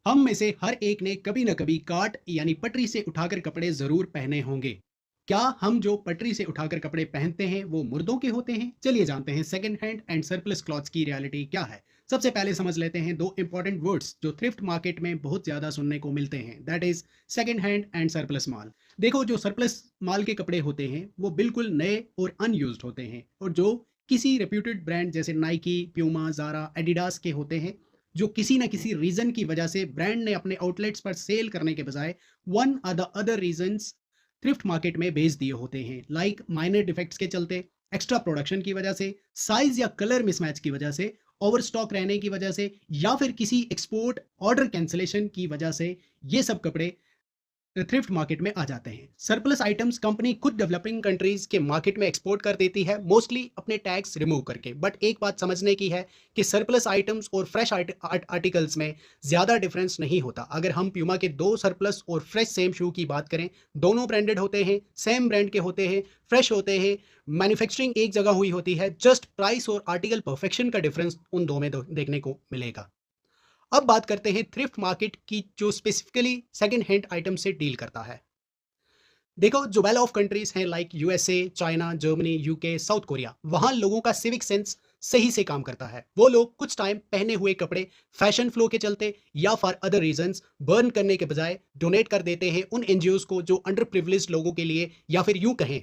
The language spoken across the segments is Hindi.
हम में से हर एक ने कभी न कभी कार्ट यानी पटरी से उठाकर कपड़े ज़रूर पहने होंगे। क्या हम जो पटरी से उठाकर कपड़े पहनते हैं वो मुर्दों के होते हैं? चलिए जानते हैं second hand and surplus clothes की रियलिटी क्या है। सबसे पहले समझ लेते हैं दो इंपॉर्टेंट वर्ड्स जो थ्रिफ्ट मार्केट में बहुत ज़्यादा सुनने को मिलते हैं, that is second hand and surplus माल। देखो, जो सरप्लस माल के कपड़े होते हैं वो बिल्कुल नए और अनयूज्ड होते हैं, और जो किसी रेप्यूटेड ब्रांड जैसे नाइकी, प्यूमा, ज़ारा, एडिडास के होते हैं, जो किसी ना किसी रीजन की वजह से ब्रांड ने अपने आउटलेट्स पर सेल करने के बजाय वन और the other reasons thrift market में बेच दिए होते हैं, लाइक माइनर डिफेक्ट्स के चलते, एक्स्ट्रा प्रोडक्शन की वजह से, साइज या कलर मिसमैच की वजह से, ओवर स्टॉक रहने की वजह से, या फिर किसी एक्सपोर्ट ऑर्डर कैंसलेशन की वजह से ये सब कपड़े थ्रिफ्ट मार्केट में आ जाते हैं। सरप्लस आइटम्स कंपनी खुद डेवलपिंग कंट्रीज के मार्केट में एक्सपोर्ट कर देती है, मोस्टली अपने टैक्स रिमूव करके। बट एक बात समझने की है कि सरप्लस आइटम्स और फ्रेश आर्टिकल्स में ज़्यादा डिफरेंस नहीं होता। अगर हम प्यूमा के दो सरप्लस और फ्रेश सेम शू की बात करें, दोनों ब्रांडेड होते हैं, सेम ब्रांड के होते हैं, फ्रेश होते हैं, मैन्युफैक्चरिंग एक जगह हुई होती है, जस्ट प्राइस और आर्टिकल परफेक्शन का डिफरेंस उन दो में देखने को मिलेगा। अब बात करते हैं थ्रिफ्ट मार्केट की, जो स्पेसिफिकली सेकंड हैंड आइटम से डील करता है। देखो, जो वेल ऑफ कंट्रीज हैं like USA, China, Germany, UK, south Korea, वहां लोगों का सिविक सेंस सही से काम करता है। वो लोग कुछ टाइम पहने हुए कपड़े फैशन फ्लो के चलते या फॉर अदर रीजंस बर्न करने के बजाय डोनेट कर देते हैं उन एनजीओज को जो अंडर प्रिविलेज्ड लोगों के लिए, या फिर यूं कहें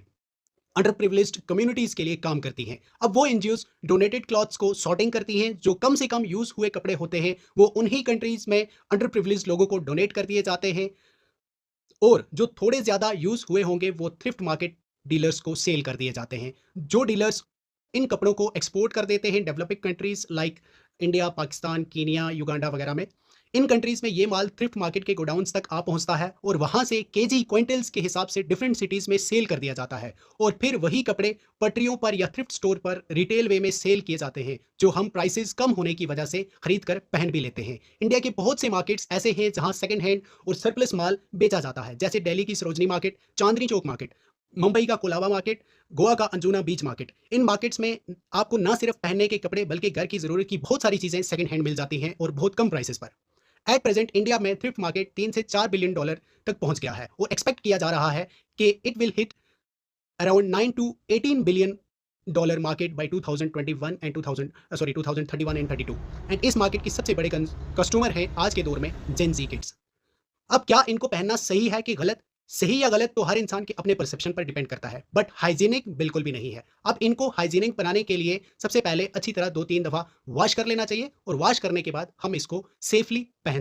अंडर प्रिविलेज्ड कम्युनिटीज के लिए काम करती हैं। अब वो एनजीओज डोनेटेड क्लॉथ्स को सॉर्टिंग करती हैं, जो कम से कम यूज हुए कपड़े होते हैं वो उन्हीं कंट्रीज में अंडर प्रिविलेज्ड लोगों को डोनेट कर दिए जाते हैं, और जो थोड़े ज़्यादा यूज़ हुए होंगे वो थ्रिफ्ट मार्केट डीलर्स को सेल कर दिए जाते हैं। जो डीलर्स इन कपड़ों को एक्सपोर्ट कर देते हैं developing countries like India, Pakistan, Kenya, Uganda वगैरह में। इन कंट्रीज़ में ये माल थ्रिफ्ट मार्केट के गोडाउन्स तक आ पहुंचता है, और वहां से केजी क्विंटल्स के हिसाब से डिफरेंट सिटीज़ में सेल कर दिया जाता है। और फिर वही कपड़े पटरियों पर या थ्रिफ्ट स्टोर पर रिटेल वे में सेल किए जाते हैं, जो हम प्राइसेस कम होने की वजह से खरीद कर पहन भी लेते हैं। इंडिया के बहुत से मार्केट्स ऐसे हैं जहां सेकंड हैंड और सरप्लस माल बेचा जाता है, जैसे दिल्ली की सरोजनी मार्केट, चांदनी चौक मार्केट, मुंबई का कोलाबा मार्केट, गोवा का अंजुना बीच मार्केट। इन मार्केट्स में आपको ना सिर्फ पहनने के कपड़े बल्कि घर की ज़रूरत की बहुत सारी चीज़ें सेकंड हैंड मिल जाती हैं, और बहुत कम प्राइसेस पर। एट प्रेजेंट इंडिया में थ्रिफ्ट मार्केट 3 से 4 बिलियन डॉलर तक पहुंच गया है, और एक्सपेक्ट किया जा रहा है कि it will hit around 9 to 18 billion dollar market by 2021 and 2000 sorry 2031 and 32। And इस मार्केट की सबसे बड़े कस्टमर हैं आज के दौर में जेन जी किड्स। अब क्या इनको पहनना सही है कि गलत? सही या गलत तो हर इंसान के अपने परसेप्शन पर डिपेंड करता है, बट हाइजीनिक बिल्कुल भी नहीं है। अब इनको हाइजीनिक बनाने के लिए सबसे पहले अच्छी तरह 2-3 दफ़ा वॉश कर लेना चाहिए, और वॉश करने के बाद हम इसको सेफली पहन